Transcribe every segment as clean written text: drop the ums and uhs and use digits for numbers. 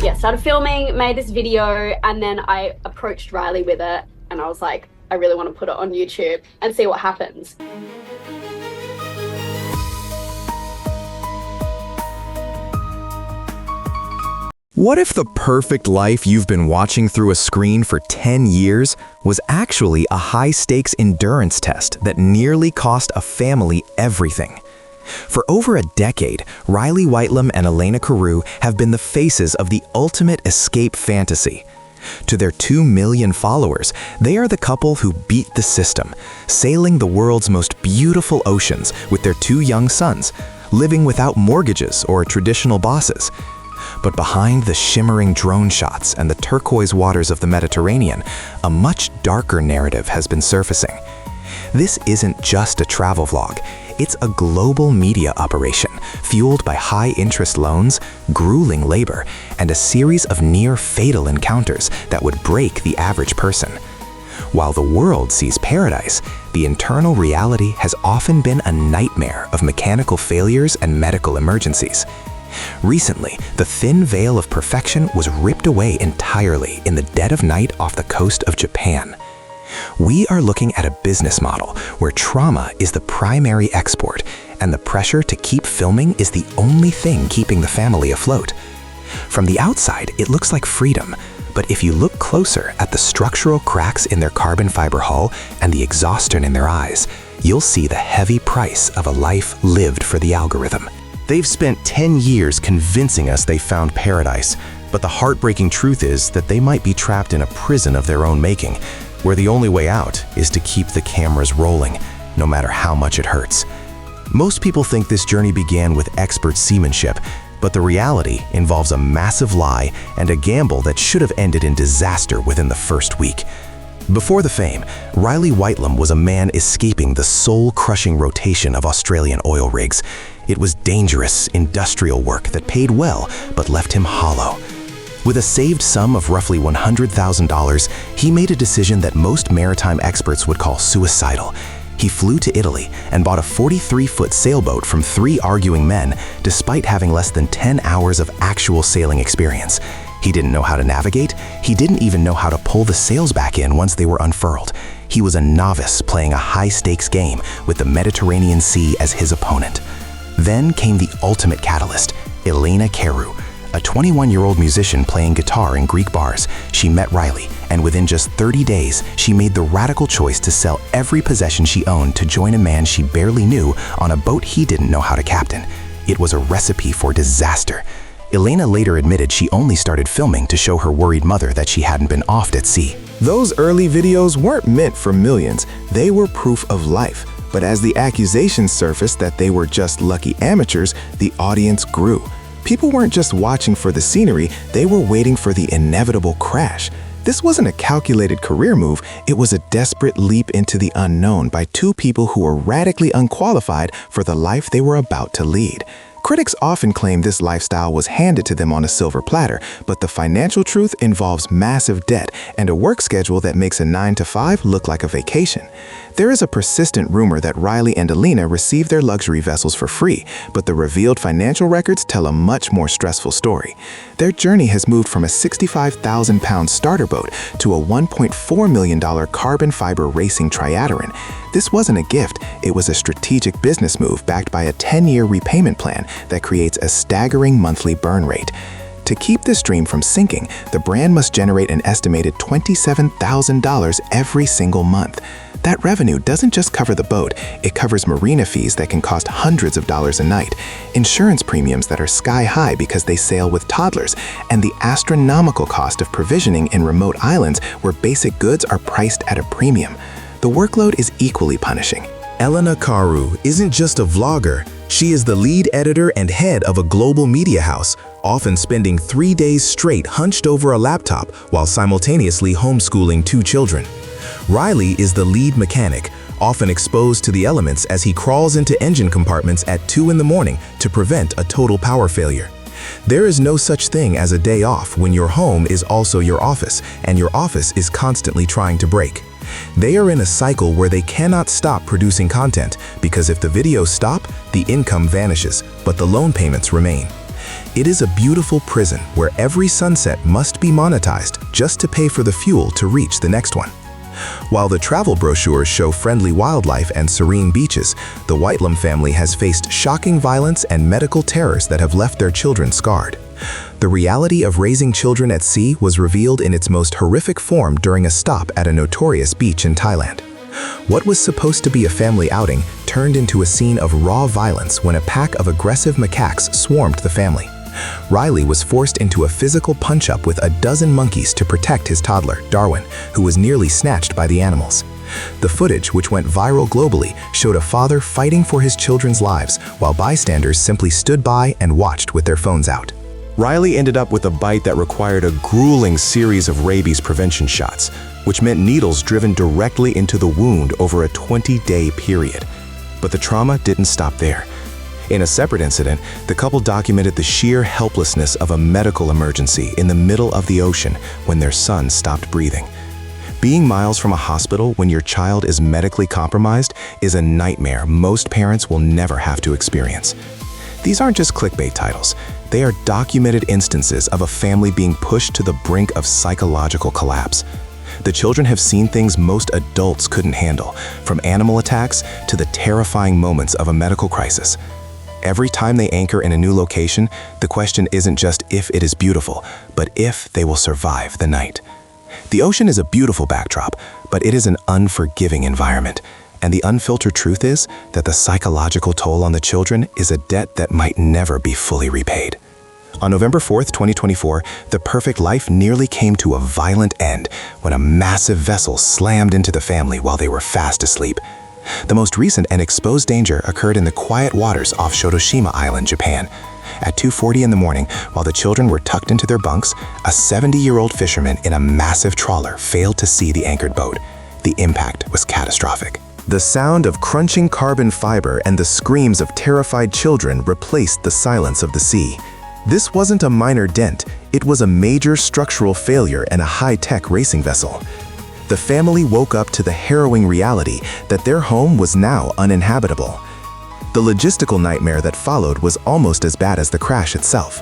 yeah, started filming, made this video, and then I approached Riley with it, and I was like, I really want to put it on YouTube and see what happens. What if the perfect life you've been watching through a screen for 10 years was actually a high-stakes endurance test that nearly cost a family everything? For over a decade, Whitelum and Elena Karu have been the faces of the ultimate escape fantasy. To their 2 million followers, they are the couple who beat the system, sailing the world's most beautiful oceans with their 2 young sons, living without mortgages or traditional bosses. But behind the shimmering drone shots and the turquoise waters of the Mediterranean, a much darker narrative has been surfacing. This isn't just a travel vlog, it's a global media operation fueled by high-interest loans, grueling labor, and a series of near-fatal encounters that would break the average person. While the world sees paradise, the internal reality has often been a nightmare of mechanical failures and medical emergencies. Recently, the thin veil of perfection was ripped away entirely in the dead of night off the coast of Japan. We are looking at a business model where trauma is the primary export, and the pressure to keep filming is the only thing keeping the family afloat. From the outside, it looks like freedom, but if you look closer at the structural cracks in their carbon fiber hull and the exhaustion in their eyes, you'll see the heavy price of a life lived for the algorithm. They've spent 10 years convincing us they found paradise, but the heartbreaking truth is that they might be trapped in a prison of their own making, where the only way out is to keep the cameras rolling, no matter how much it hurts. Most people think this journey began with expert seamanship, but the reality involves a massive lie and a gamble that should have ended in disaster within the first week. Before the fame, Whitelum was a man escaping the soul-crushing rotation of Australian oil rigs. It was dangerous, industrial work that paid well but left him hollow. With a saved sum of roughly $100,000, he made a decision that most maritime experts would call suicidal. He flew to Italy and bought a 43-foot sailboat from 3 arguing men, despite having less than 10 hours of actual sailing experience. He didn't know how to navigate. He didn't even know how to pull the sails back in once they were unfurled. He was a novice playing a high-stakes game with the Mediterranean Sea as his opponent. Then came the ultimate catalyst, Elena Karu. A 21-year-old musician playing guitar in Greek bars. She met Riley, and within just 30 days, she made the radical choice to sell every possession she owned to join a man she barely knew on a boat he didn't know how to captain. It was a recipe for disaster. Elena later admitted she only started filming to show her worried mother that she hadn't been offed at sea. Those early videos weren't meant for millions, they were proof of life. But as the accusations surfaced that they were just lucky amateurs, the audience grew. People weren't just watching for the scenery, they were waiting for the inevitable crash. This wasn't a calculated career move, it was a desperate leap into the unknown by 2 people who were radically unqualified for the life they were about to lead. Critics often claim this lifestyle was handed to them on a silver platter, but the financial truth involves massive debt and a work schedule that makes a 9-to-5 look like a vacation. There is a persistent rumor that Riley and Elena received their luxury vessels for free, but the revealed financial records tell a much more stressful story. Their journey has moved from a 65,000-pound starter boat to a $1.4 million carbon fiber racing triateron. This wasn't a gift, it was a strategic business move backed by a 10-year repayment plan that creates a staggering monthly burn rate. To keep this dream from sinking, the brand must generate an estimated $27,000 every single month. That revenue doesn't just cover the boat, it covers marina fees that can cost hundreds of dollars a night, insurance premiums that are sky high because they sail with toddlers, and the astronomical cost of provisioning in remote islands where basic goods are priced at a premium. The workload is equally punishing. Elena Karu isn't just a vlogger, she is the lead editor and head of a global media house, often spending 3 days straight hunched over a laptop while simultaneously homeschooling 2 children. Riley is the lead mechanic, often exposed to the elements as he crawls into engine compartments at 2 in the morning to prevent a total power failure. There is no such thing as a day off when your home is also your office, and your office is constantly trying to break. They are in a cycle where they cannot stop producing content, because if the videos stop, the income vanishes, but the loan payments remain. It is a beautiful prison where every sunset must be monetized just to pay for the fuel to reach the next one. While the travel brochures show friendly wildlife and serene beaches, the Whitelum family has faced shocking violence and medical terrors that have left their children scarred. The reality of raising children at sea was revealed in its most horrific form during a stop at a notorious beach in Thailand. What was supposed to be a family outing turned into a scene of raw violence when a pack of aggressive macaques swarmed the family. Riley was forced into a physical punch-up with a dozen monkeys to protect his toddler, Darwin, who was nearly snatched by the animals. The footage, which went viral globally, showed a father fighting for his children's lives while bystanders simply stood by and watched with their phones out. Riley ended up with a bite that required a grueling series of rabies prevention shots, which meant needles driven directly into the wound over a 20-day period. But the trauma didn't stop there. In a separate incident, the couple documented the sheer helplessness of a medical emergency in the middle of the ocean when their son stopped breathing. Being miles from a hospital when your child is medically compromised is a nightmare most parents will never have to experience. These aren't just clickbait titles. They are documented instances of a family being pushed to the brink of psychological collapse. The children have seen things most adults couldn't handle, from animal attacks to the terrifying moments of a medical crisis. Every time they anchor in a new location, the question isn't just if it is beautiful, but if they will survive the night. The ocean is a beautiful backdrop, but it is an unforgiving environment. And the unfiltered truth is that the psychological toll on the children is a debt that might never be fully repaid. On November 4th, 2024, the perfect life nearly came to a violent end when a massive vessel slammed into the family while they were fast asleep. The most recent and exposed danger occurred in the quiet waters off Shotoshima Island, Japan. At 2:40 in the morning, while the children were tucked into their bunks, a 70-year-old fisherman in a massive trawler failed to see the anchored boat. The impact was catastrophic. The sound of crunching carbon fiber and the screams of terrified children replaced the silence of the sea. This wasn't a minor dent, it was a major structural failure in a high-tech racing vessel. The family woke up to the harrowing reality that their home was now uninhabitable. The logistical nightmare that followed was almost as bad as the crash itself.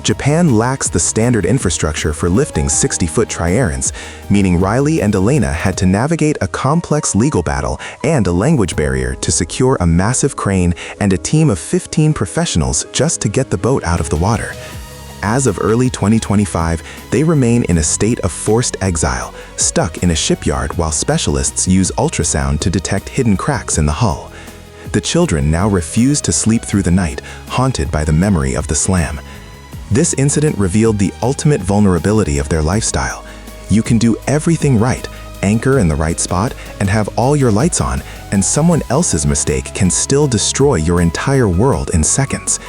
Japan lacks the standard infrastructure for lifting 60-foot triarans, meaning Riley and Elena had to navigate a complex legal battle and a language barrier to secure a massive crane and a team of 15 professionals just to get the boat out of the water. As of early 2025, they remain in a state of forced exile, stuck in a shipyard while specialists use ultrasound to detect hidden cracks in the hull. The children now refuse to sleep through the night, haunted by the memory of the slam. This incident revealed the ultimate vulnerability of their lifestyle. You can do everything right, anchor in the right spot, and have all your lights on, and someone else's mistake can still destroy your entire world in seconds.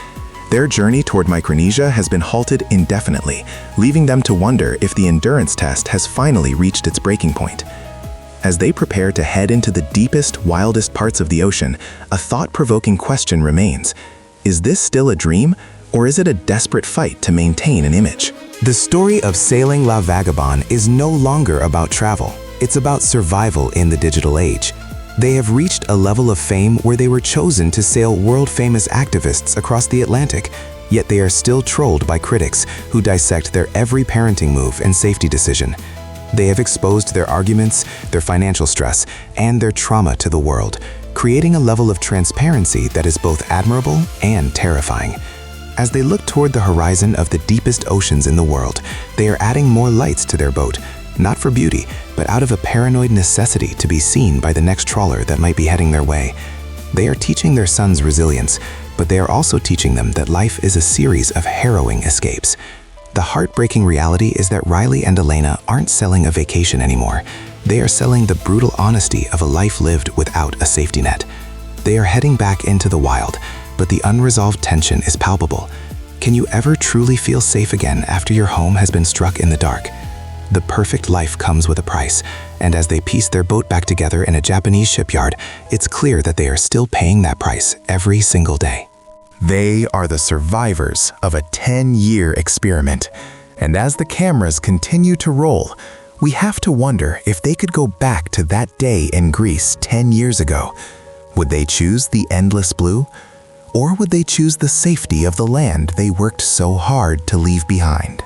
Their journey toward Micronesia has been halted indefinitely, leaving them to wonder if the endurance test has finally reached its breaking point. As they prepare to head into the deepest, wildest parts of the ocean, a thought-provoking question remains. Is this still a dream, or is it a desperate fight to maintain an image? The story of sailing La Vagabond is no longer about travel. It's about survival in the digital age. They have reached a level of fame where they were chosen to sail world-famous activists across the Atlantic, yet they are still trolled by critics who dissect their every parenting move and safety decision. They have exposed their arguments, their financial stress, and their trauma to the world, creating a level of transparency that is both admirable and terrifying. As they look toward the horizon of the deepest oceans in the world, they are adding more lights to their boat, not for beauty, but out of a paranoid necessity to be seen by the next trawler that might be heading their way. They are teaching their sons resilience, but they are also teaching them that life is a series of harrowing escapes. The heartbreaking reality is that Riley and Elena aren't selling a vacation anymore. They are selling the brutal honesty of a life lived without a safety net. They are heading back into the wild, but the unresolved tension is palpable. Can you ever truly feel safe again after your home has been struck in the dark? The perfect life comes with a price, and as they piece their boat back together in a Japanese shipyard, it's clear that they are still paying that price every single day. They are the survivors of a 10-year experiment, and as the cameras continue to roll, we have to wonder if they could go back to that day in Greece 10 years ago. Would they choose the endless blue? Or would they choose the safety of the land they worked so hard to leave behind?